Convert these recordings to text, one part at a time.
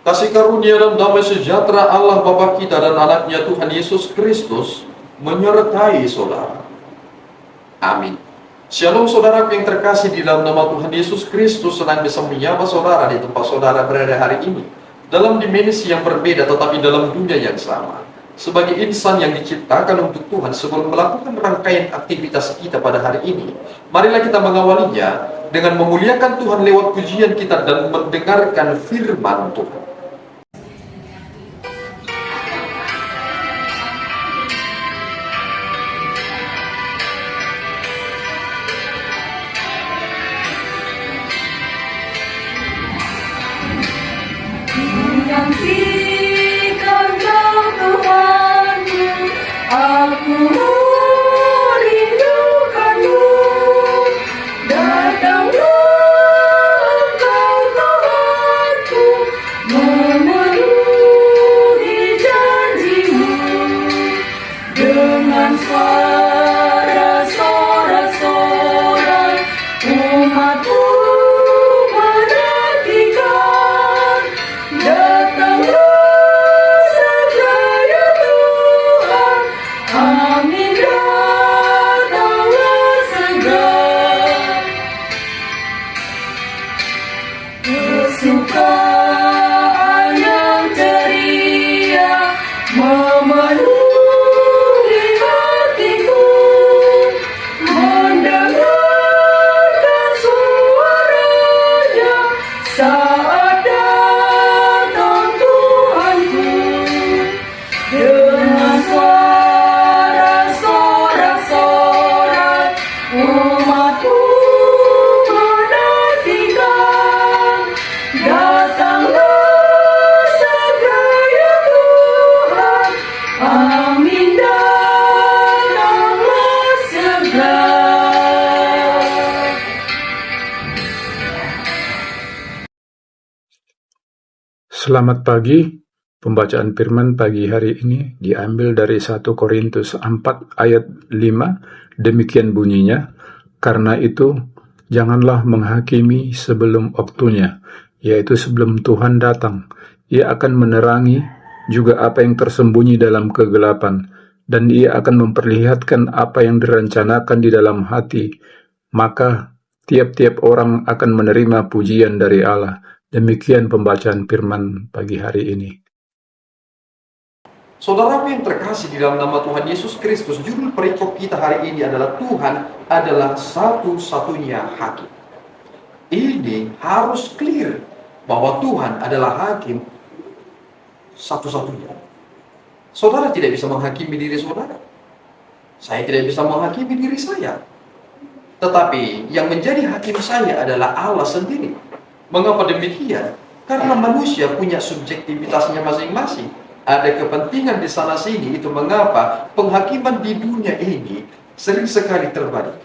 Kasih karunia dan damai sejahtera Allah Bapa kita dan anaknya Tuhan Yesus Kristus menyertai saudara. Amin. Shalom saudaraku yang terkasih, di dalam nama Tuhan Yesus Kristus senang bisa menyapa saudara di tempat saudara berada hari ini, dalam dimensi yang berbeda tetapi dalam dunia yang sama. Sebagai insan yang diciptakan untuk Tuhan, sebelum melakukan rangkaian aktivitas kita pada hari ini, marilah kita mengawalinya dengan memuliakan Tuhan lewat pujian kita dan mendengarkan firman Tuhan. Selamat pagi. Pembacaan firman pagi hari ini diambil dari 1 Korintus 4 ayat 5. Demikian bunyinya, karena itu janganlah menghakimi sebelum waktunya, yaitu sebelum Tuhan datang. Ia akan menerangi juga apa yang tersembunyi dalam kegelapan, dan ia akan memperlihatkan apa yang direncanakan di dalam hati. Maka tiap-tiap orang akan menerima pujian dari Allah. Demikian pembacaan firman pagi hari ini. Saudaraku yang terkasih di dalam nama Tuhan Yesus Kristus, judul perikop kita hari ini adalah Tuhan adalah satu-satunya hakim. Ini harus clear bahwa Tuhan adalah hakim satu-satunya. Saudara tidak bisa menghakimi diri saudara. Saya tidak bisa menghakimi diri saya. Tetapi yang menjadi hakim saya adalah Allah sendiri. Mengapa demikian? Karena manusia punya subjektivitasnya masing-masing. Ada kepentingan di sana sini. Itu mengapa penghakiman di dunia ini sering sekali terbalik,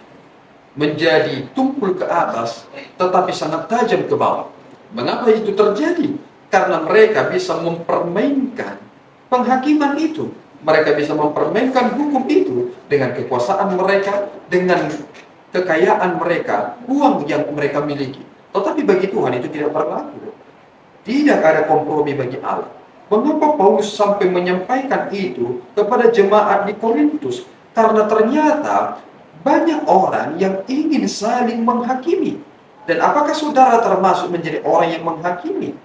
menjadi tumpul ke atas tetapi sangat tajam ke bawah. Mengapa itu terjadi? Karena mereka bisa mempermainkan penghakiman itu. Mereka bisa mempermainkan hukum itu dengan kekuasaan mereka, dengan kekayaan mereka, uang yang mereka miliki. Tetapi bagi Tuhan itu tidak berlaku. Tidak ada kompromi bagi Allah. Mengapa Paulus sampai menyampaikan itu kepada jemaat di Korintus? Karena ternyata banyak orang yang ingin saling menghakimi. Dan apakah saudara termasuk menjadi orang yang menghakimi?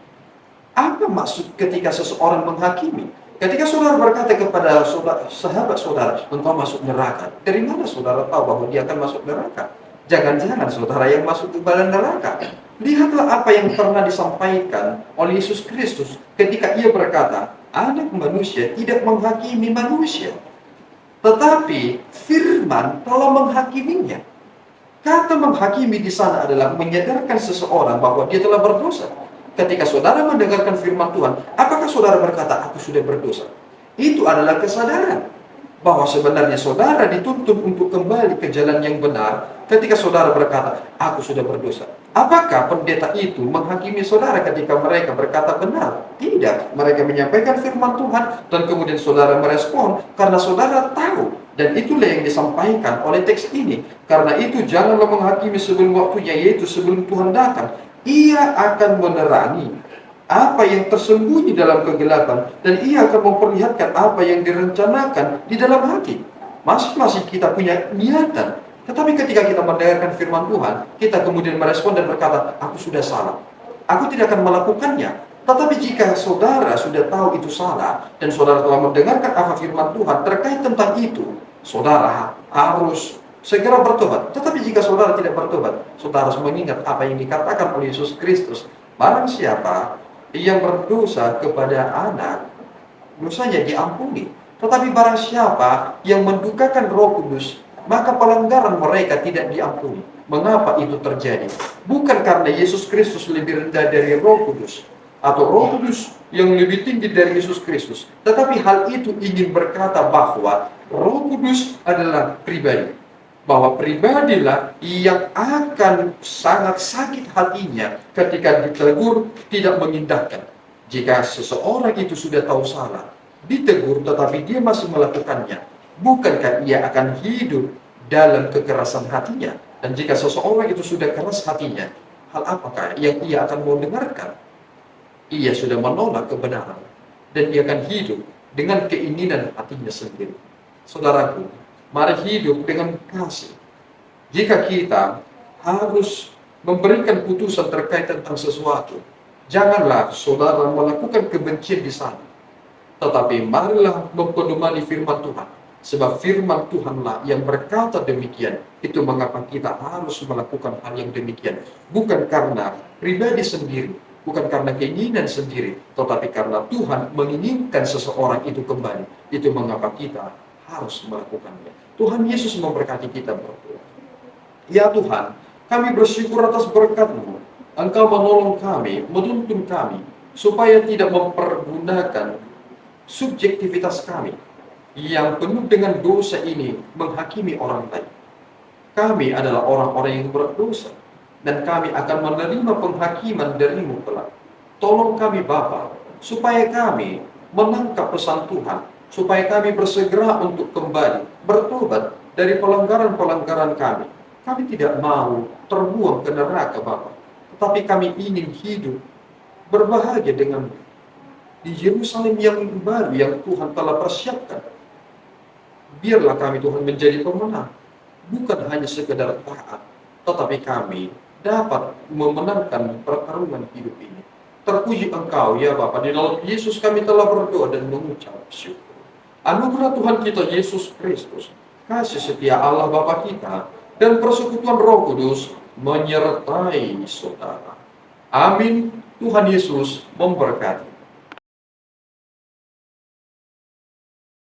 Apa maksud ketika seseorang menghakimi? Ketika saudara berkata kepada sahabat saudara, engkau masuk neraka. Dari mana saudara tahu bahwa dia akan masuk neraka? Jangan-jangan saudara yang masuk ke dalam neraka. Lihatlah apa yang pernah disampaikan oleh Yesus Kristus ketika ia berkata, anak manusia tidak menghakimi manusia, tetapi firman telah menghakiminya. Kata menghakimi di sana adalah menyadarkan seseorang bahwa dia telah berdosa. Ketika saudara mendengarkan firman Tuhan, apakah saudara berkata, aku sudah berdosa? Itu adalah kesadaran bahwa sebenarnya saudara dituntut untuk kembali ke jalan yang benar ketika saudara berkata, aku sudah berdosa. Apakah pendeta itu menghakimi saudara ketika mereka berkata benar? Tidak. Mereka menyampaikan firman Tuhan dan kemudian saudara merespon karena saudara tahu. Dan itulah yang disampaikan oleh teks ini. Karena itu janganlah menghakimi sebelum waktunya, yaitu sebelum Tuhan datang. Ia akan menerangi apa yang tersembunyi dalam kegelapan, dan Ia akan memperlihatkan apa yang direncanakan di dalam hati. Masing-masing kita punya niatan, tetapi ketika kita mendengarkan firman Tuhan, kita kemudian merespon dan berkata, aku sudah salah, aku tidak akan melakukannya. Tetapi jika saudara sudah tahu itu salah, dan saudara telah mendengarkan apa firman Tuhan terkait tentang itu, saudara harus segera bertobat. Tetapi jika saudara tidak bertobat, saudara harus mengingat apa yang dikatakan oleh Yesus Kristus. Barang siapa yang berdosa kepada anak, dosanya diampuni. Tetapi barang siapa yang mendukakan Roh Kudus, maka pelanggaran mereka tidak diampuni. Mengapa itu terjadi? Bukan karena Yesus Kristus lebih rendah dari Roh Kudus, atau Roh Kudus yang lebih tinggi dari Yesus Kristus. Tetapi hal itu ingin berkata bahwa Roh Kudus adalah pribadi. Bahwa pribadilah yang akan sangat sakit hatinya ketika ditegur tidak mengindahkan. Jika seseorang itu sudah tahu salah, ditegur tetapi dia masih melakukannya, bukankah ia akan hidup dalam kekerasan hatinya? Dan jika seseorang itu sudah keras hatinya, hal apakah yang ia akan mau dengarkan? Ia sudah menolak kebenaran, dan ia akan hidup dengan keinginan hatinya sendiri. Saudaraku, mari hidup dengan kasih. Jika kita harus memberikan putusan terkait tentang sesuatu, janganlah saudara melakukan kebencian di sana. Tetapi marilah mempedomani firman Tuhan. Sebab firman Tuhanlah yang berkata demikian. Itu mengapa kita harus melakukan hal yang demikian. Bukan karena pribadi sendiri, bukan karena keinginan sendiri, tetapi karena Tuhan menginginkan seseorang itu kembali. Itu mengapa kita harus melakukannya. Tuhan Yesus memberkati kita berdua. Ya Tuhan, kami bersyukur atas berkat-Mu. Engkau menolong kami, menuntun kami, supaya tidak mempergunakan subjektivitas kami yang penuh dengan dosa ini menghakimi orang lain. Kami adalah orang-orang yang berdosa, dan kami akan menerima penghakiman dari-Mu kelak. Tolong kami Bapa, supaya kami menangkap pesan Tuhan, supaya kami bersegera untuk kembali bertobat dari pelanggaran-pelanggaran kami. Kami tidak mau terbuang ke neraka Bapa, tetapi kami ingin hidup berbahagia dengan di Yerusalem yang baru yang Tuhan telah persiapkan. Biarlah kami Tuhan menjadi pemenang, bukan hanya sekedar taat, tetapi kami dapat memenangkan pertarungan hidup ini. Terpuji Engkau ya Bapa, di dalam Yesus kami telah berdoa dan mengucap syukur. Anugerah Tuhan kita Yesus Kristus, kasih setia Allah Bapa kita, dan persekutuan Roh Kudus menyertai saudara. Amin. Tuhan Yesus memberkati.